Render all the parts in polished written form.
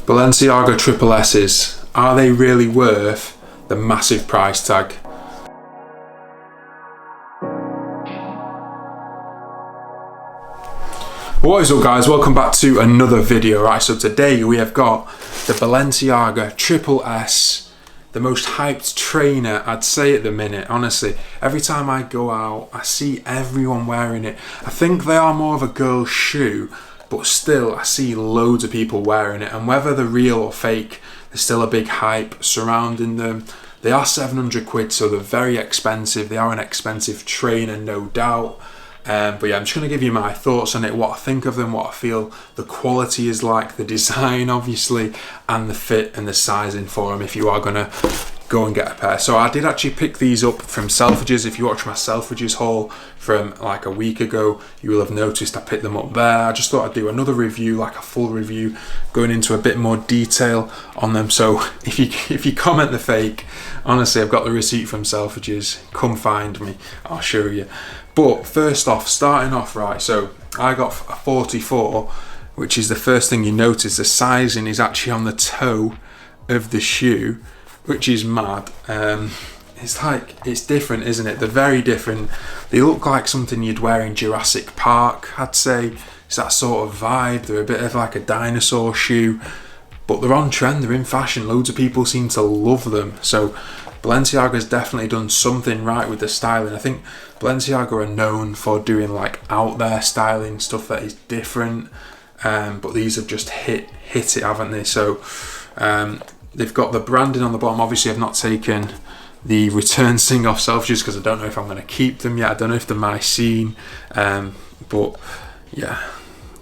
Balenciaga triple S's, are they really worth the massive price tag? What is up guys, welcome back to another video. Right, so today we have got the Balenciaga triple S, the most hyped trainer I'd say at the minute. Honestly, every time I go out I see everyone wearing it. I think they are more of a girl's shoe, but still I see loads of people wearing it, and whether they're real or fake, there's still a big hype surrounding them. They are 700 quid, so they're very expensive. They are an expensive trainer, no doubt. But yeah, I'm just going to give you my thoughts on it, what I think of them, what I feel the quality is like, the design obviously, and the fit and the sizing for them if you are going to go and get a pair. So I did actually pick these up from Selfridges. If you watch my Selfridges haul from like a week ago, you will have noticed I picked them up there. I just thought I'd do another review, like a full review, going into a bit more detail on them. So if you comment the fake, honestly, I've got the receipt from Selfridges. Come find me, I'll show you. But first off, starting off right, so I got a 44, which is the first thing you notice. The sizing is actually on the toe of the shoe, which is mad. It's different, isn't it? They're very different. They look like something you'd wear in Jurassic Park, I'd say. It's that sort of vibe. They're a bit of like a dinosaur shoe, but they're on trend, they're in fashion. Loads of people seem to love them. So Balenciaga's definitely done something right with the styling. I think Balenciaga are known for doing like out there styling, stuff that is different, but these have just hit it, haven't they? So they've got the branding on the bottom. Obviously I've not taken the return thing off Selfridges because I don't know if I'm going to keep them yet. I don't know if they're my scene, but yeah,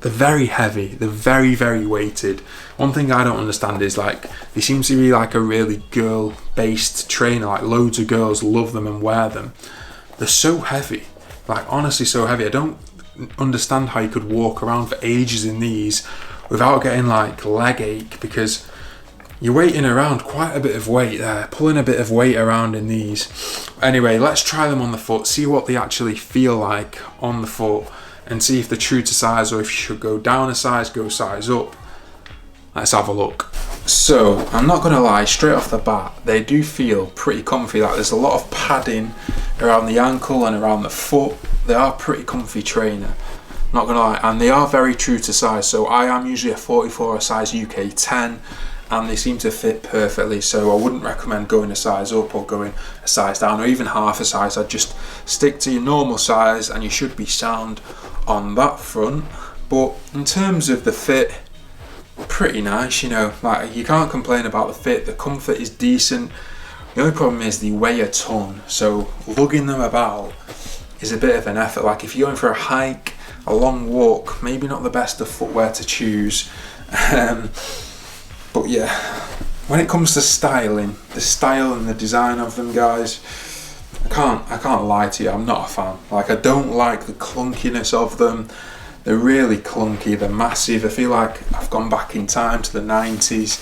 they're very heavy, they're very, very weighted. One thing I don't understand is like, they seem to be like a really girl based trainer, like loads of girls love them and wear them. They're so heavy, like honestly so heavy. I don't understand how you could walk around for ages in these without getting like leg ache, because you're weighting around quite a bit of weight there, pulling a bit of weight around in these. Anyway, let's try them on the foot, see what they actually feel like on the foot, and see if they're true to size or if you should go down a size, go size up. Let's have a look. So I'm not gonna lie, straight off the bat, they do feel pretty comfy. Like there's a lot of padding around the ankle and around the foot. They are pretty comfy trainer, not gonna lie, and they are very true to size. So I am usually a 44, a size UK 10, and they seem to fit perfectly. So I wouldn't recommend going a size up or going a size down or even half a size. I'd just stick to your normal size and you should be sound on that front. But in terms of the fit, pretty nice, you know, like you can't complain about the fit. The comfort is decent. The only problem is they weigh a ton, so lugging them about is a bit of an effort. Like if you're going for a hike, a long walk, maybe not the best of footwear to choose. But yeah, when it comes to styling, the style and the design of them, guys, I can't lie to you, I'm not a fan. Like I don't like the clunkiness of them. They're really clunky, they're massive. I feel like I've gone back in time to the 90s.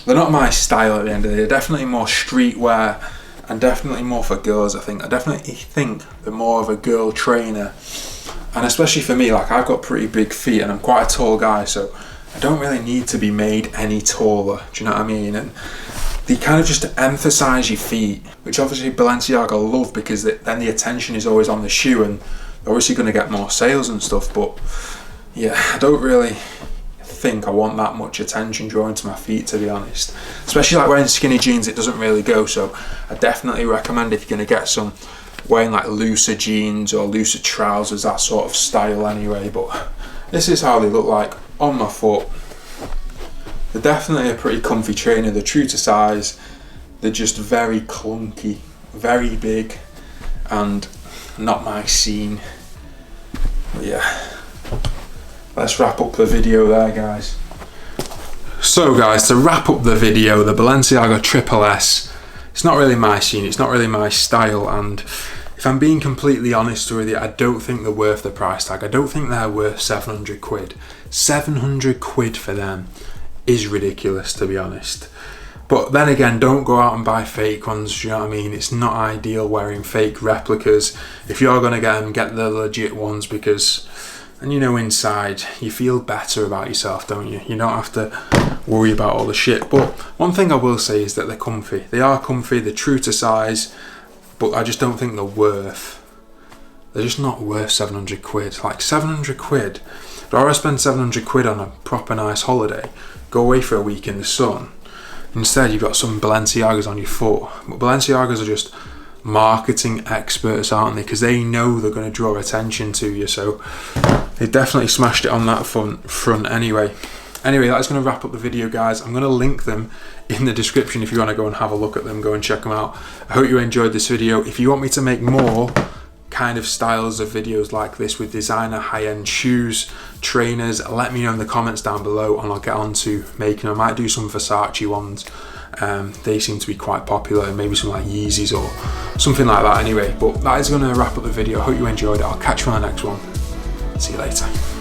They're not my style at the end of the day. They're definitely more streetwear and definitely more for girls, I think. I definitely think they're more of a girl trainer. And especially for me, like I've got pretty big feet and I'm quite a tall guy, so I don't really need to be made any taller, do you know what I mean? And they kind of just emphasize your feet, which obviously Balenciaga love, because then the attention is always on the shoe and obviously going to get more sales and stuff. But yeah, I don't really think I want that much attention drawn to my feet, to be honest. Especially like wearing skinny jeans, it doesn't really go. So I definitely recommend, if you're going to get some, wearing like looser jeans or looser trousers, that sort of style anyway. But this is how they look like on my foot. They're definitely a pretty comfy trainer. They're true to size. They're just very clunky, very big, and not my scene. But yeah, let's wrap up the video there, guys. So guys, to wrap up the video, the Balenciaga triple S, it's not really my scene, it's not really my style, and if I'm being completely honest with you, I don't think they're worth the price tag. I don't think they're worth 700 quid. 700 quid for them is ridiculous, to be honest. But then again, don't go out and buy fake ones, you know what I mean? It's not ideal wearing fake replicas. If you're going to get them, get the legit ones, because And you know, inside you feel better about yourself, don't you? You don't have to worry about all the shit. But one thing I will say is that they're comfy. They are comfy, they're true to size, but I just don't think they're just not worth 700 quid. Like 700 quid. I'd rather spend 700 quid on a proper nice holiday, go away for a week in the sun. Instead, you've got some Balenciagas on your foot. But Balenciagas are just marketing experts, aren't they? Because they know they're going to draw attention to you. So they definitely smashed it on that front anyway. Anyway, that's going to wrap up the video, guys. I'm going to link them in the description if you want to go and have a look at them. Go and check them out. I hope you enjoyed this video. If you want me to make more kind of styles of videos like this with designer high-end shoes, trainers, let me know in the comments down below and I'll get on to making. I might do some Versace ones. They seem to be quite popular, maybe some like Yeezys or something like that anyway. But that is going to wrap up the video. I hope you enjoyed it. I'll catch you on the next one. See you later.